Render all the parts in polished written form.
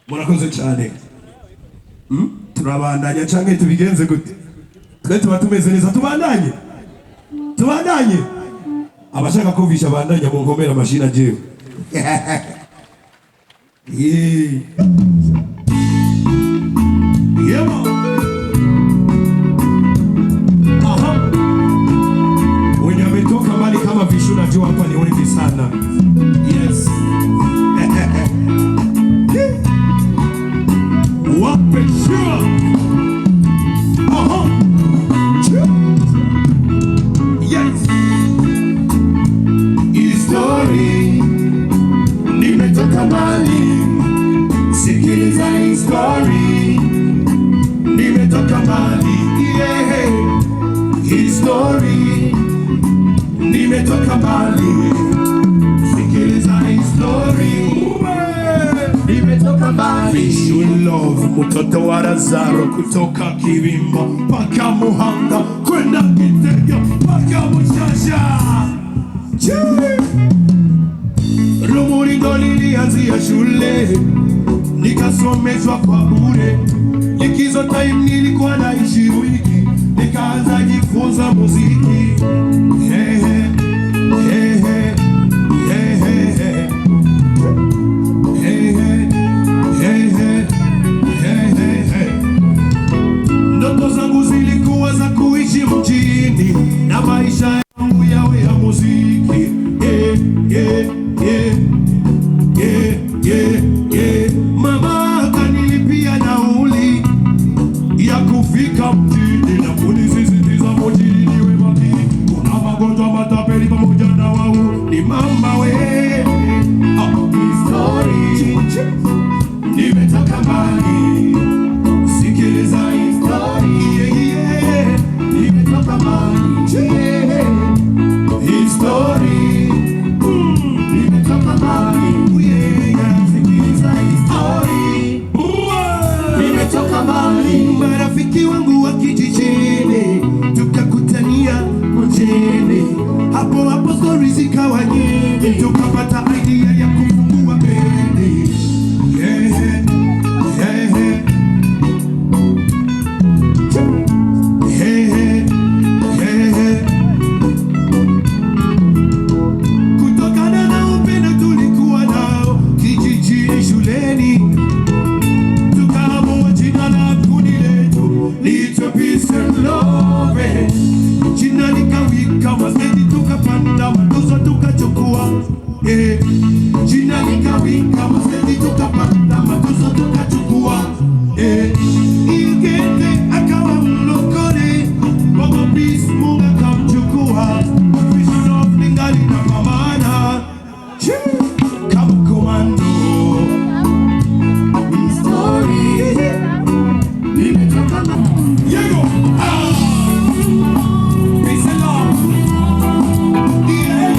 Murakoze cyane. Turabandanya canke tubigenze gute? Twe tuba tumeze neza tubandanye. Tubandanye. Abashaka kumvisha bandanya mu ngomera mashina jewe. Wenye ametoka mbali kama vishu najua hapa ni wengi sana. Yes. Wape sure. Yes. History nimetoka mbali. Sikiliza history nimetoka mbali. Yeah. History nimetoka mbali. Sikiliza history nimetoka mbali. Should love mtoto wa Lazaro kutoka Kivimba mpaka Muhanga kwenda Kitega mpaka Mushasha. Rumuri ndo lilianzia shule nikasomeshwa kwa bure. Likizo time nilikuwa naishi wiki nikaanza jifunza muziki. Hey, hey, hey, hey. Ndoto zangu zilikuwa za kuishi mjini na maisha yangu yawe ya muziki. Mama kanilipia nauli ya kufika mjini na kunisisitiza mjini we makini. Kuna magonjwa matatu wageni, tukaamua jina la kundi letu liitwe Peace and Love. Jina likawika, wazedi tukapanda, matuzo tukachukua. Jina likawika, wazedi tukapanda, matuzo tukachukua. Igete akawa mlokole, Baba Peace Mungu akamchukua. Vision of ningali na mamana, kama komando. Story nimetoka na Yego. Peace and love. Yeah.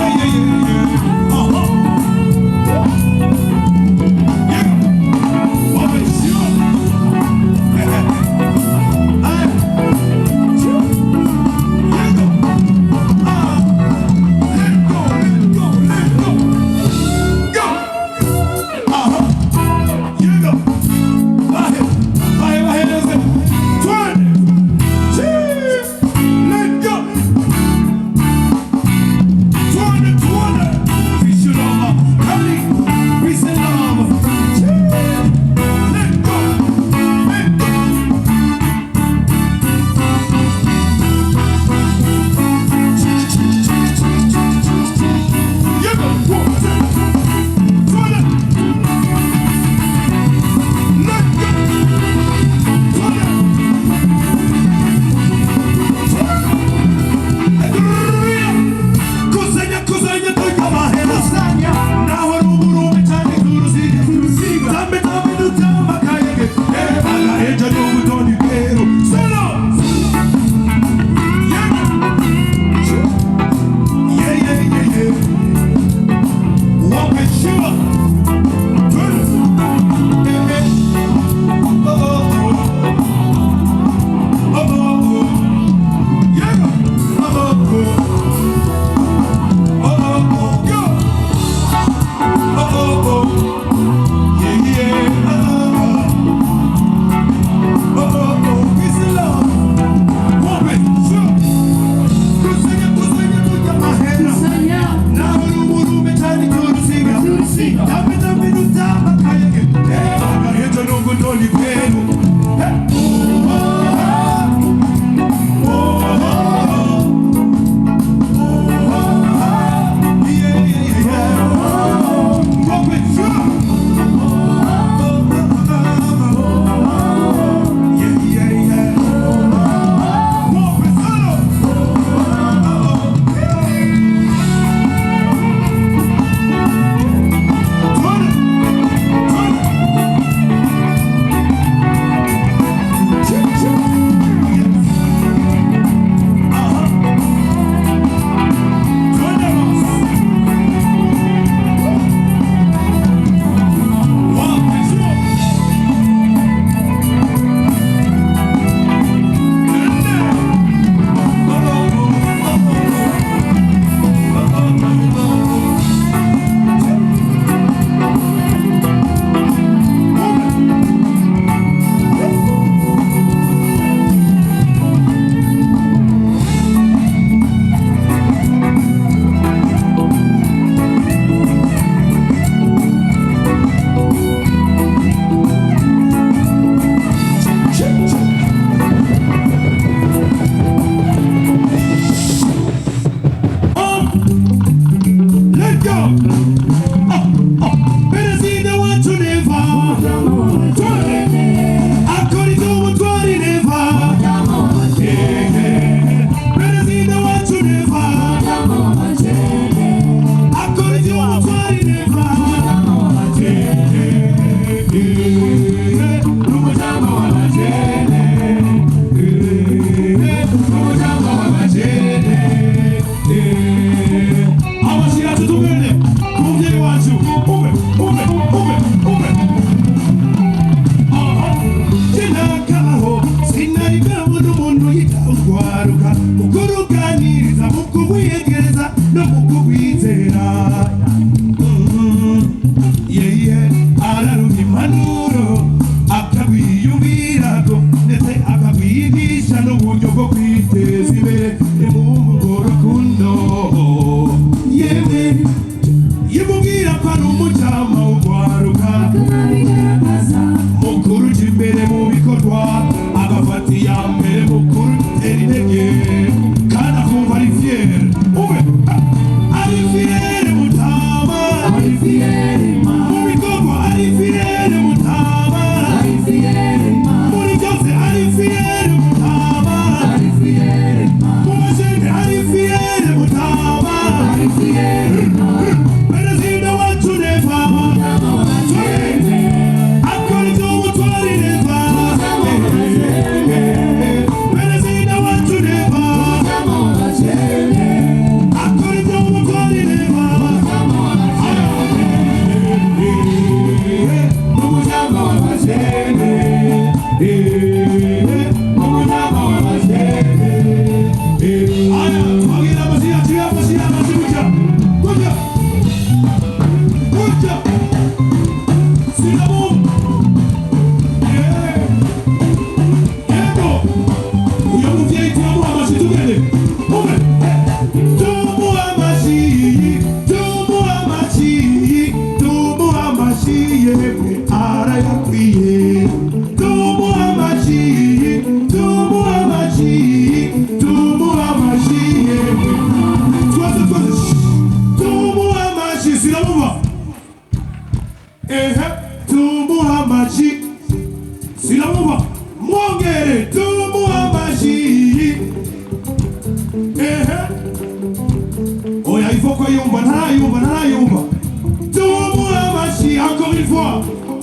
Araruha impanuro akabiyumvirago fois.